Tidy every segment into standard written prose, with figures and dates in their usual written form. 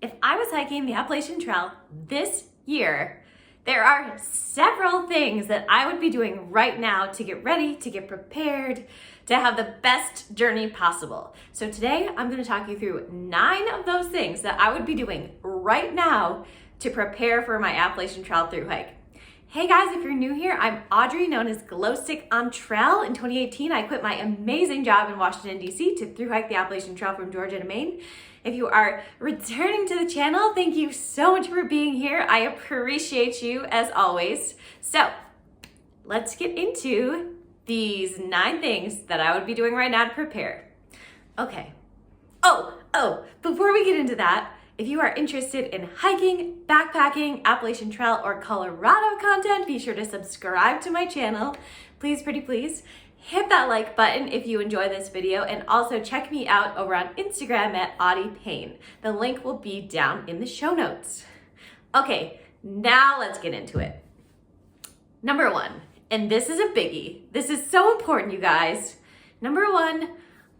If I was hiking the Appalachian Trail this year, there are several things that I would be doing right now to get ready, to get prepared, to have the best journey possible. So today I'm going to talk you through 9 of those things that I would be doing right now to prepare for my Appalachian Trail thru hike. Hey guys, if you're new here, I'm Audrey, known as Glow Stick on Trail. In 2018, I quit my amazing job in Washington, D.C. to thru hike the Appalachian Trail from Georgia to Maine. If you are returning to the channel, thank you so much for being here. I appreciate you as always. So let's get into these 9 things that I would be doing right now to prepare. Okay. Before we get into that, if you are interested in hiking, backpacking, Appalachian Trail, or Colorado content, be sure to subscribe to my channel. Please, pretty please, hit that like button if you enjoy this video, and also check me out over on Instagram at Audie Payne. The link will be down in the show notes. Okay, now let's get into it. Number 1, and this is a biggie. This is so important, you guys. Number 1,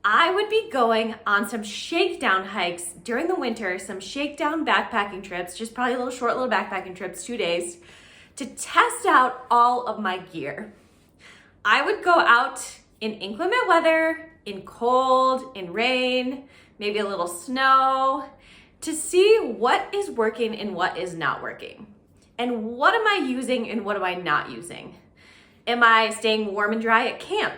I would be going on some shakedown hikes during the winter, some shakedown backpacking trips, just probably short little backpacking trips, 2 days, to test out all of my gear. I would go out in inclement weather, in cold, in rain, maybe a little snow, to see what is working and what is not working. And what am I using and what am I not using? Am I staying warm and dry at camp?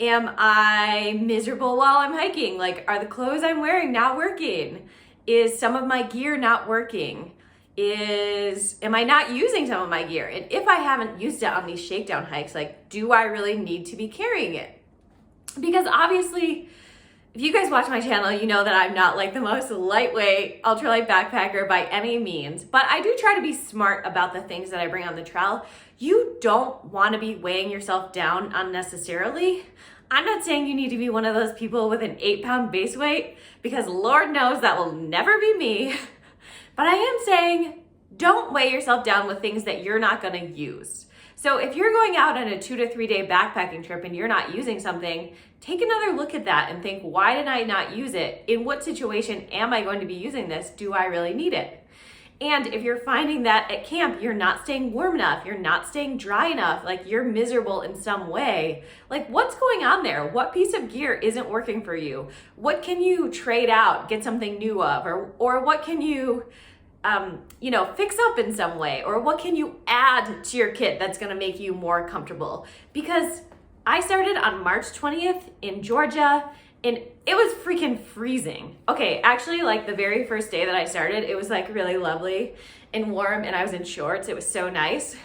Am I miserable while I'm hiking? Like, are the clothes I'm wearing not working? Is some of my gear not working? Am I not using some of my gear? And if I haven't used it on these shakedown hikes, like, do I really need to be carrying it? Because obviously, if you guys watch my channel, you know that I'm not like the most lightweight, ultralight backpacker by any means, but I do try to be smart about the things that I bring on the trail. You don't want to be weighing yourself down unnecessarily. I'm not saying you need to be one of those people with an 8-pound base weight, because Lord knows that will never be me. But I am saying, don't weigh yourself down with things that you're not going to use. So if you're going out on a 2 to 3 day backpacking trip and you're not using something, take another look at that and think, why did I not use it? In what situation am I going to be using this? Do I really need it? And if you're finding that at camp, you're not staying warm enough, you're not staying dry enough, like you're miserable in some way, like what's going on there? What piece of gear isn't working for you? What can you trade out, get something new of? Or what can you, fix up in some way? Or what can you add to your kit that's gonna make you more comfortable? Because I started on March 20th in Georgia, and it was freaking freezing. Okay, actually, like the very first day that I started, it was like really lovely and warm, and I was in shorts. It was so nice.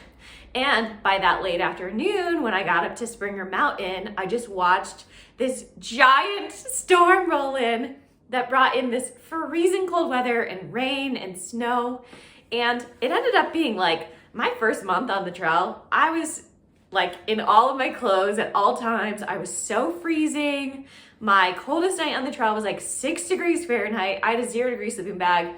And by that late afternoon, when I got up to Springer Mountain, I just watched this giant storm roll in that brought in this freezing cold weather and rain and snow. And it ended up being like my first month on the trail. I was like in all of my clothes at all times. I was so freezing. My coldest night on the trail was like 6 degrees Fahrenheit. I had a 0 degree sleeping bag,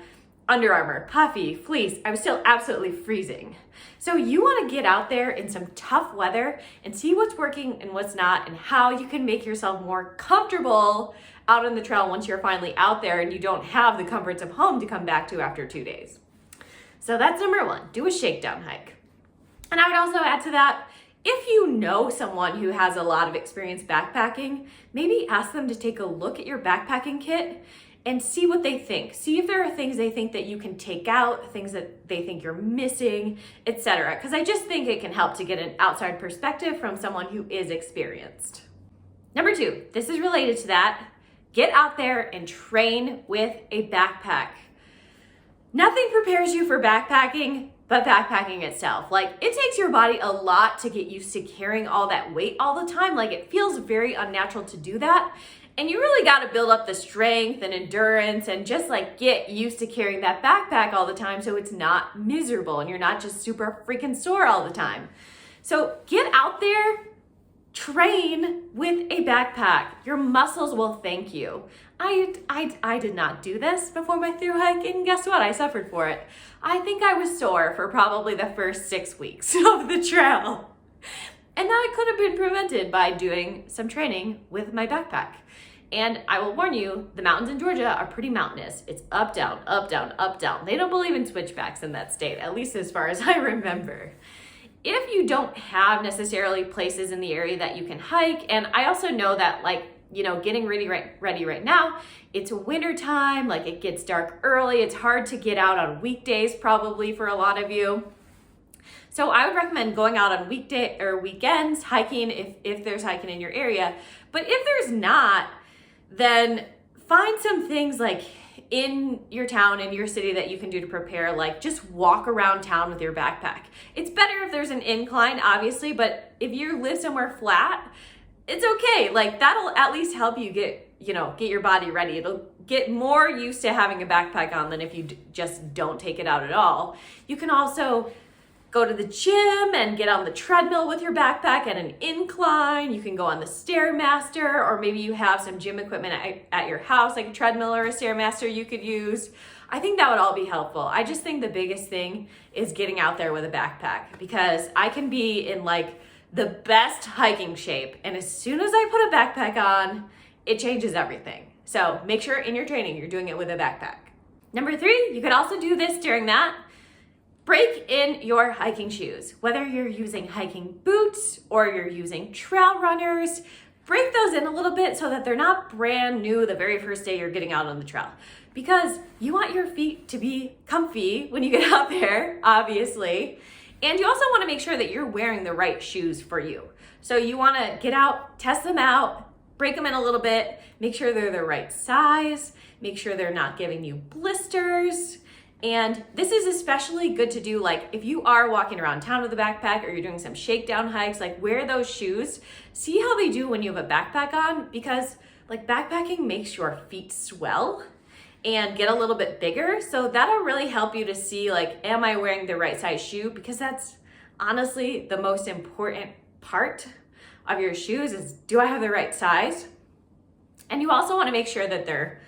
Under Armour, puffy, fleece. I was still absolutely freezing. So you want to get out there in some tough weather and see what's working and what's not, and how you can make yourself more comfortable out on the trail once you're finally out there and you don't have the comforts of home to come back to after 2 days. So that's number 1, do a shakedown hike. And I would also add to that, if you know someone who has a lot of experience backpacking, maybe ask them to take a look at your backpacking kit and see what they think. See if there are things they think that you can take out, things that they think you're missing, etc. Because I just think it can help to get an outside perspective from someone who is experienced. Number 2, this is related to that. Get out there and train with a backpack. Nothing prepares you for backpacking but backpacking itself. Like, it takes your body a lot to get used to carrying all that weight all the time. Like, it feels very unnatural to do that. And you really got to build up the strength and endurance and just like get used to carrying that backpack all the time so it's not miserable and you're not just super freaking sore all the time. So get out there, train with a backpack. Your muscles will thank you. I did not do this before my thru hike, and guess what? I suffered for it. I think I was sore for probably the first 6 weeks of the trail. And that could have been prevented by doing some training with my backpack. And I will warn you, the mountains in Georgia are pretty mountainous. It's up, down, up, down, up, down. They don't believe in switchbacks in that state, at least as far as I remember. If you don't have necessarily places in the area that you can hike, and I also know that getting ready right now, it's winter time, it gets dark early. It's hard to get out on weekdays probably for a lot of you. So I would recommend going out on weekday or weekends, hiking if there's hiking in your area. But if there's not, then find some things in your town, in your city that you can do to prepare, just walk around town with your backpack. It's better if there's an incline, obviously, but if you live somewhere flat, it's okay. That'll at least help you get your body ready. It'll get more used to having a backpack on than if you just don't take it out at all. You can also go to the gym and get on the treadmill with your backpack at an incline. You can go on the Stairmaster, or maybe you have some gym equipment at your house, like a treadmill or a Stairmaster you could use. I think that would all be helpful. I just think the biggest thing is getting out there with a backpack, because I can be in the best hiking shape, and as soon as I put a backpack on, it changes everything. So make sure in your training you're doing it with a backpack. Number 3, you could also do this during that. Break in your hiking shoes. Whether you're using hiking boots or you're using trail runners, break those in a little bit so that they're not brand new the very first day you're getting out on the trail. Because you want your feet to be comfy when you get out there, obviously. And you also want to make sure that you're wearing the right shoes for you. So you want to get out, test them out, break them in a little bit, make sure they're the right size, make sure they're not giving you blisters. And this is especially good to do if you are walking around town with a backpack, or you're doing some shakedown hikes, wear those shoes. See how they do when you have a backpack on, because backpacking makes your feet swell and get a little bit bigger. So that'll really help you to see am I wearing the right size shoe? Because that's honestly the most important part of your shoes is, do I have the right size? And you also want to make sure that they're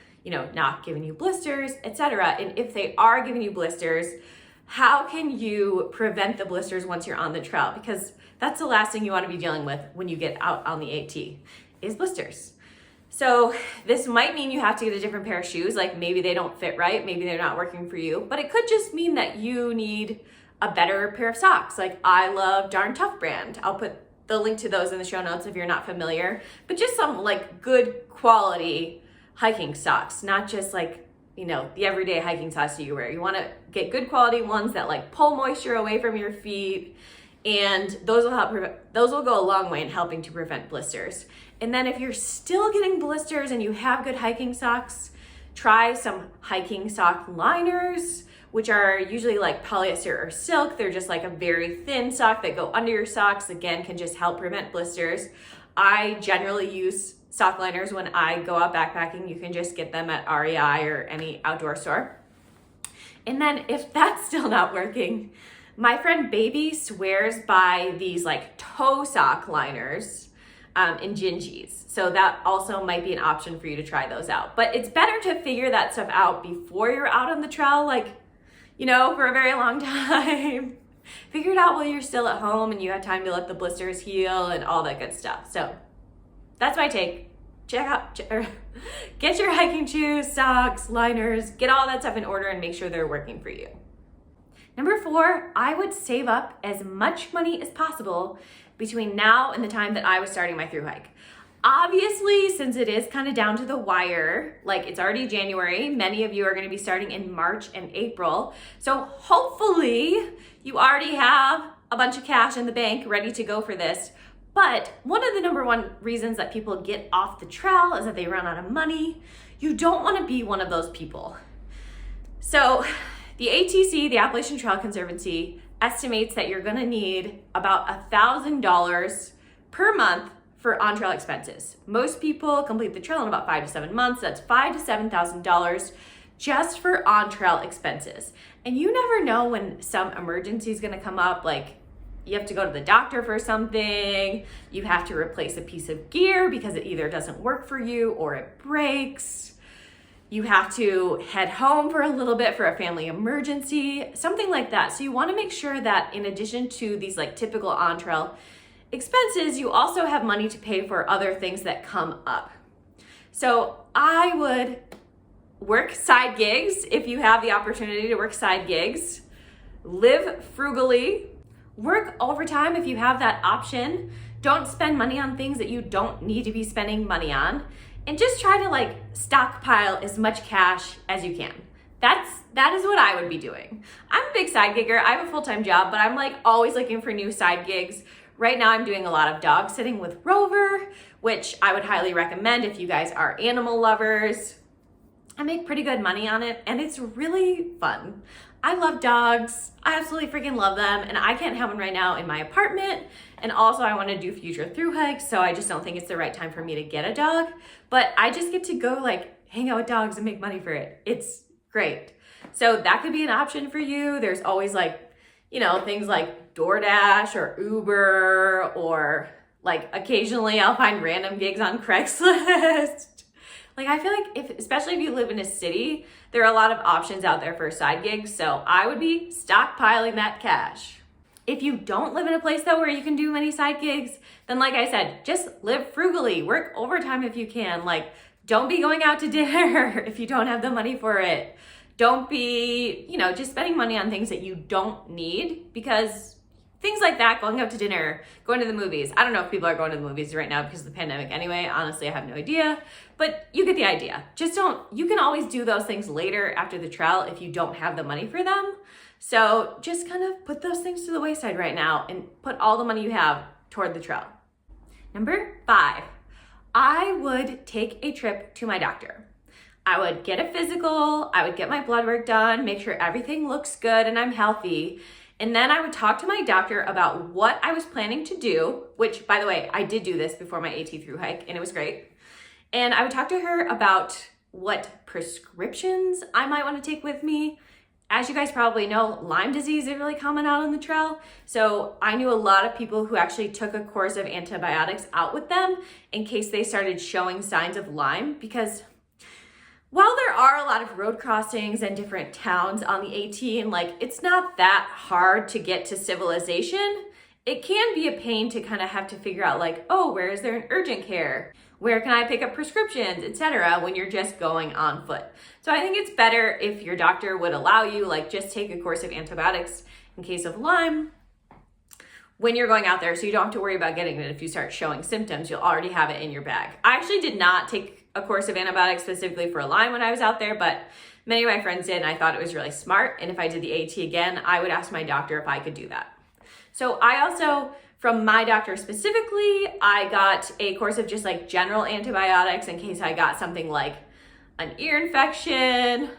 not giving you blisters, etc. And if they are giving you blisters, how can you prevent the blisters once you're on the trail? Because that's the last thing you want to be dealing with when you get out on the AT is blisters. So this might mean you have to get a different pair of shoes. Maybe they don't fit right, maybe they're not working for you, but it could just mean that you need a better pair of socks. I love Darn Tough brand. I'll put the link to those in the show notes if you're not familiar, but just some good quality hiking socks, not just the everyday hiking socks that you wear. You want to get good quality ones that pull moisture away from your feet, and those will go a long way in helping to prevent blisters. And then if you're still getting blisters and you have good hiking socks, try some hiking sock liners, which are usually polyester or silk. They're just a very thin sock that go under your socks. Again, can just help prevent blisters. I generally use sock liners when I go out backpacking. You can just get them at REI or any outdoor store. And then if that's still not working, my friend Baby swears by these toe sock liners in Gingies. So that also might be an option for you to try those out. But it's better to figure that stuff out before you're out on the trail, for a very long time. Figure it out while you're still at home and you have time to let the blisters heal and all that good stuff. So that's my take. Get your hiking shoes, socks, liners, get all that stuff in order and make sure they're working for you. Number 4, I would save up as much money as possible between now and the time that I was starting my thru hike. Obviously, since it is kind of down to the wire, it's already January, many of you are going to be starting in March and April. So hopefully you already have a bunch of cash in the bank ready to go for this. But one of the number 1 reasons that people get off the trail is that they run out of money. You don't want to be one of those people. So the ATC, the Appalachian Trail Conservancy, estimates that you're going to need about $1,000 per month for on-trail expenses. Most people complete the trail in about 5 to 7 months. That's $5,000 to $7,000 just for on-trail expenses. And you never know when some emergency is going to come up, you have to go to the doctor for something, you have to replace a piece of gear because it either doesn't work for you or it breaks, you have to head home for a little bit for a family emergency, something like that. So you want to make sure that in addition to these typical on-trail expenses, you also have money to pay for other things that come up. So I would work side gigs if you have the opportunity to work side gigs. Live frugally. Work overtime if you have that option. Don't spend money on things that you don't need to be spending money on. And just try to like stockpile as much cash as you can. That is what I would be doing. I'm a big side gigger. I have a full-time job, but I'm like always looking for new side gigs. Right now I'm doing a lot of dog sitting with Rover, which I would highly recommend if you guys are animal lovers. I make pretty good money on it and it's really fun. I love dogs. I absolutely freaking love them, and I can't have one right now in my apartment. And also I want to do future thru hikes, so I just don't think it's the right time for me to get a dog. But I just get to go like hang out with dogs and make money for it. It's great. So that could be an option for you. There's always like, you know, things like DoorDash or Uber, or like occasionally I'll find random gigs on Craigslist. Like I feel like especially if you live in a city, there are a lot of options out there for side gigs. So I would be stockpiling that cash. If you don't live in a place though where you can do many side gigs, then like I said, just live frugally, work overtime if you can. Like don't be going out to dinner if you don't have the money for it. Don't be, you know, just spending money on things that you don't need, because things like that, going out to dinner, going to the movies. I don't know if people are going to the movies right now because of the pandemic anyway. Honestly, I have no idea, but you get the idea. Just don't, you can always do those things later after the trail if you don't have the money for them. So just kind of put those things to the wayside right now and put all the money you have toward the trail. Number 5, I would take a trip to my doctor. I would get a physical, I would get my blood work done, make sure everything looks good and I'm healthy. And then I would talk to my doctor about what I was planning to do, which by the way, I did do this before my AT thru hike and it was great. And I would talk to her about what prescriptions I might want to take with me. As you guys probably know, Lyme disease is really common out on the trail. So I knew a lot of people who actually took a course of antibiotics out with them in case they started showing signs of Lyme, because while there are a lot of road crossings and different towns on the AT, and like it's not that hard to get to civilization, it can be a pain to kind of have to figure out like, oh, where is there an urgent care? Where can I pick up prescriptions, etc. when you're just going on foot. So I think it's better if your doctor would allow you like just take a course of antibiotics in case of Lyme when you're going out there, so you don't have to worry about getting it if you start showing symptoms. You'll already have it in your bag. I actually did not take a course of antibiotics specifically for Lyme when I was out there, but many of my friends did, and I thought it was really smart. And if I did the AT again, I would ask my doctor if I could do that. So I also, from my doctor specifically, I got a course of just like general antibiotics in case I got something like an ear infection,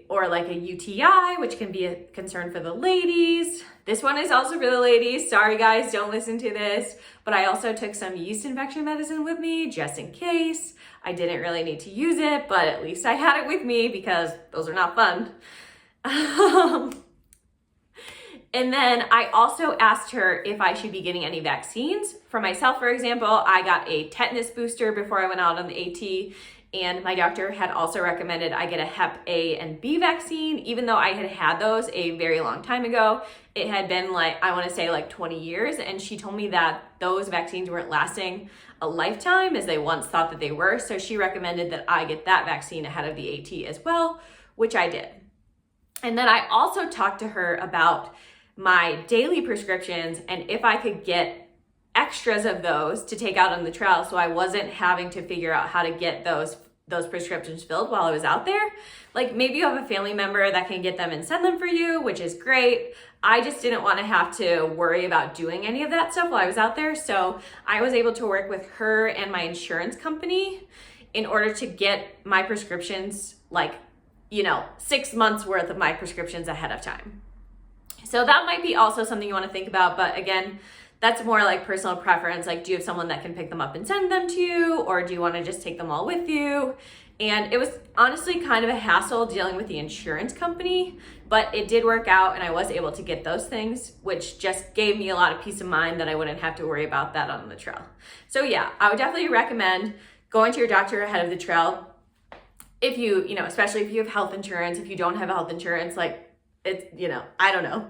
or like a UTI, which can be a concern for the ladies. This one is also for the ladies. Sorry guys, don't listen to this. But I also took some yeast infection medicine with me just in case. I didn't really need to use it, but at least I had it with me because those are not fun. And then I also asked her if I should be getting any vaccines. For myself, for example, I got a tetanus booster before I went out on the AT. And my doctor had also recommended I get a Hep A and B vaccine, even though I had had those a very long time ago. It had been like, I want to say like 20 years. And she told me that those vaccines weren't lasting a lifetime as they once thought that they were. So she recommended that I get that vaccine ahead of the AT as well, which I did. And then I also talked to her about my daily prescriptions and if I could get extras of those to take out on the trail, so I wasn't having to figure out how to get those prescriptions filled while I was out there. Like maybe you have a family member that can get them and send them for you, which is great. I just didn't want to have to worry about doing any of that stuff while I was out there. So I was able to work with her and my insurance company in order to get my prescriptions, like, 6 months worth of my prescriptions ahead of time. So that might be also something you want to think about. But again, that's more like personal preference. Like, do you have someone that can pick them up and send them to you? Or do you want to just take them all with you? And it was honestly kind of a hassle dealing with the insurance company, but it did work out and I was able to get those things, which just gave me a lot of peace of mind that I wouldn't have to worry about that on the trail. So yeah, I would definitely recommend going to your doctor ahead of the trail. If you, especially if you have health insurance. If you don't have health insurance, like it's, I don't know,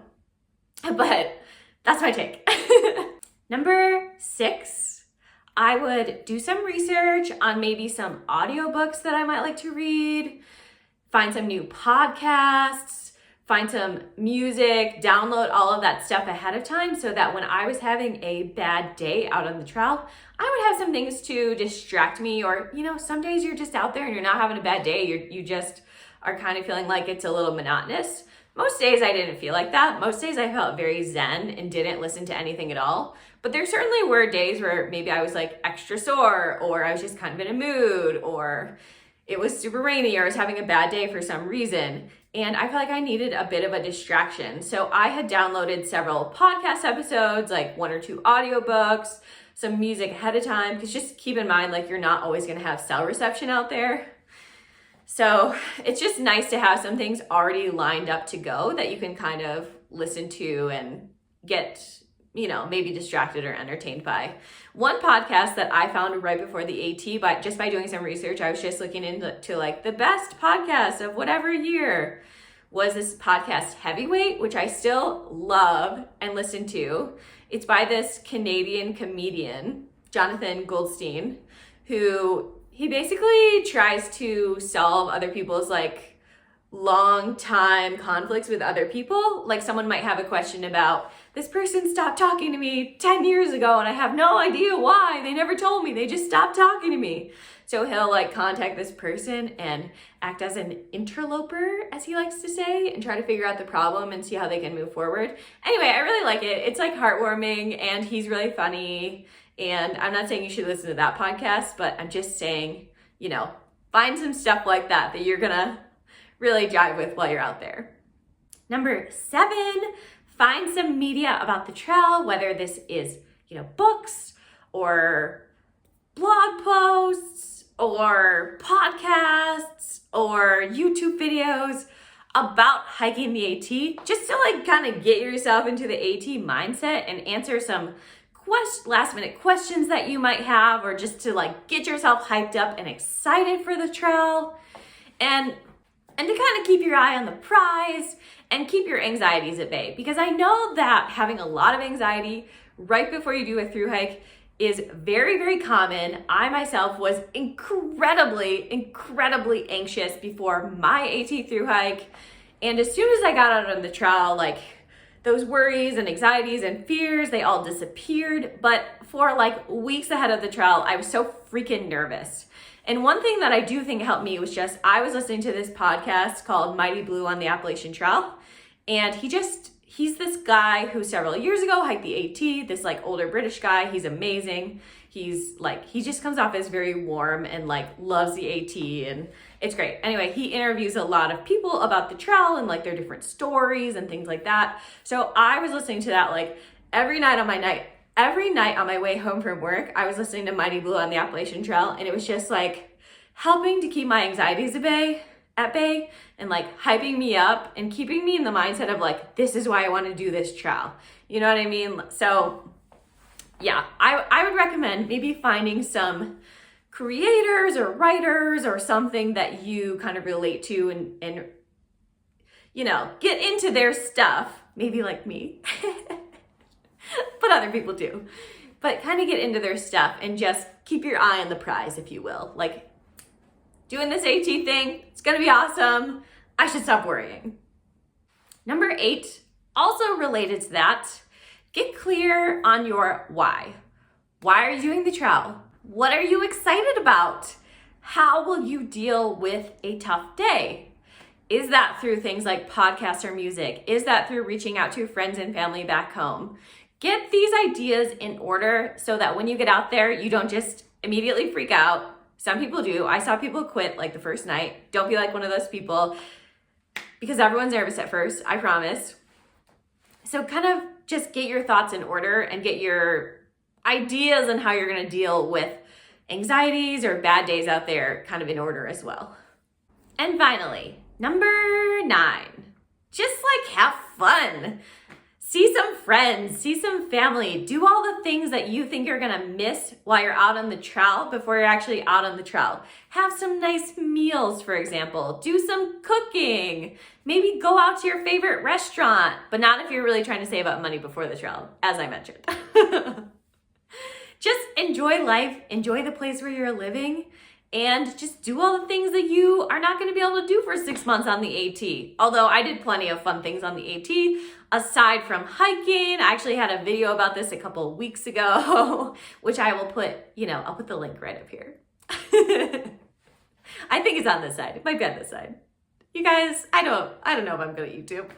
but that's my take. Number 6, I would do some research on maybe some audiobooks that I might like to read, find some new podcasts, find some music, download all of that stuff ahead of time so that when I was having a bad day out on the trail, I would have some things to distract me. Or, some days you're just out there and you're not having a bad day. You just are kind of feeling like it's a little monotonous. Most days I didn't feel like that. Most days I felt very zen and didn't listen to anything at all. But there certainly were days where maybe I was like extra sore, or I was just kind of in a mood, or it was super rainy, or I was having a bad day for some reason. And I felt like I needed a bit of a distraction. So I had downloaded several podcast episodes, like 1 or 2 audiobooks, some music ahead of time, because just keep in mind, like, you're not always going to have cell reception out there. So it's just nice to have some things already lined up to go that you can kind of listen to and get, maybe distracted or entertained by. One podcast that I found right before the AT, by doing some research, I was just looking into like the best podcasts of whatever year, was this podcast Heavyweight, which I still love and listen to. It's by this Canadian comedian, Jonathan Goldstein, who he basically tries to solve other people's like long time conflicts with other people. Like, someone might have a question about, this person stopped talking to me 10 years ago and I have no idea why. They never told me. They just stopped talking to me. So he'll like contact this person and act as an interloper, as he likes to say, and try to figure out the problem and see how they can move forward. Anyway, I really like it. It's like heartwarming and he's really funny. And I'm not saying you should listen to that podcast, but I'm just saying, find some stuff like that you're gonna really jive with while you're out there. Number 7, find some media about the trail, whether this is, books or blog posts or podcasts or YouTube videos about hiking the AT, just to like kind of get yourself into the AT mindset and answer some last minute questions that you might have, or just to like get yourself hyped up and excited for the trail, and to kind of keep your eye on the prize and keep your anxieties at bay. Because I know that having a lot of anxiety right before you do a thru hike is very, very common. I myself was incredibly anxious before my AT thru hike. And as soon as I got out on the trail, like, those worries and anxieties and fears, they all disappeared. But for like weeks ahead of the trail, I was so freaking nervous. And one thing that I do think helped me was just, I was listening to this podcast called Mighty Blue on the Appalachian Trail. And he's this guy who several years ago hiked the AT, this like older British guy. He's amazing. He just comes off as very warm and like loves the AT, and it's great. Anyway, he interviews a lot of people about the trail and like their different stories and things like that. So I was listening to that like every night on my way home from work. I was listening to Mighty Blue on the Appalachian Trail, and it was just like helping to keep my anxieties at bay and like hyping me up and keeping me in the mindset of like, this is why I want to do this trail. You know what I mean? So yeah, I would recommend maybe finding some creators or writers or something that you kind of relate to and get into their stuff, maybe like me, but other people too, but kind of get into their stuff and just keep your eye on the prize, if you will. Like, doing this AT thing, it's gonna be awesome. I should stop worrying. Number 8, also related to that, get clear on your why. Why are you doing the trail? What are you excited about? How will you deal with a tough day? Is that through things like podcasts or music? Is that through reaching out to friends and family back home? Get these ideas in order so that when you get out there, you don't just immediately freak out. Some people do. I saw people quit like the first night. Don't be like one of those people, because everyone's nervous at first, I promise. So kind of just get your thoughts in order and get your ideas on how you're going to deal with anxieties or bad days out there kind of in order as well. And finally, number 9, just like have fun. See some friends, see some family, do all the things that you think you're gonna miss while you're out on the trail before you're actually out on the trail. Have some nice meals, for example. Do some cooking. Maybe go out to your favorite restaurant, but not if you're really trying to save up money before the trail, as I mentioned. just enjoy life, enjoy the place where you're living, and just do all the things that you are not going to be able to do for 6 months on the AT. Although I did plenty of fun things on the AT, aside from hiking. I actually had a video about this a couple of weeks ago, which I will put, I'll put the link right up here. I think it's on this side. It might be on this side. You guys, I don't know if I'm good at YouTube.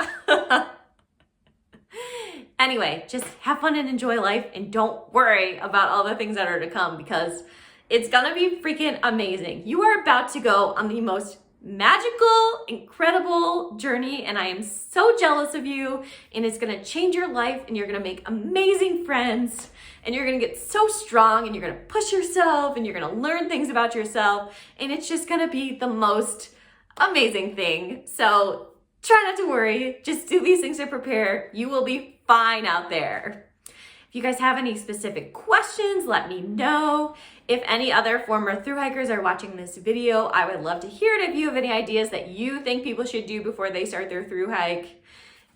Anyway, just have fun and enjoy life, and don't worry about all the things that are to come, because it's gonna be freaking amazing. You are about to go on the most magical, incredible journey, and I am so jealous of you, and it's gonna change your life, and you're gonna make amazing friends, and you're gonna get so strong, and you're gonna push yourself, and you're gonna learn things about yourself, and it's just gonna be the most amazing thing. So try not to worry, just do these things to prepare. You will be fine out there. If you guys have any specific questions, let me know. If any other former thru hikers are watching this video, I would love to hear it if you have any ideas that you think people should do before they start their thru hike.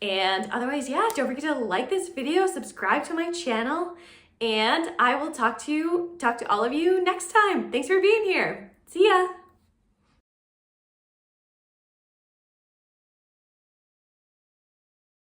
And otherwise, yeah, don't forget to like this video, subscribe to my channel, and I will talk to all of you next time. Thanks for being here. See ya.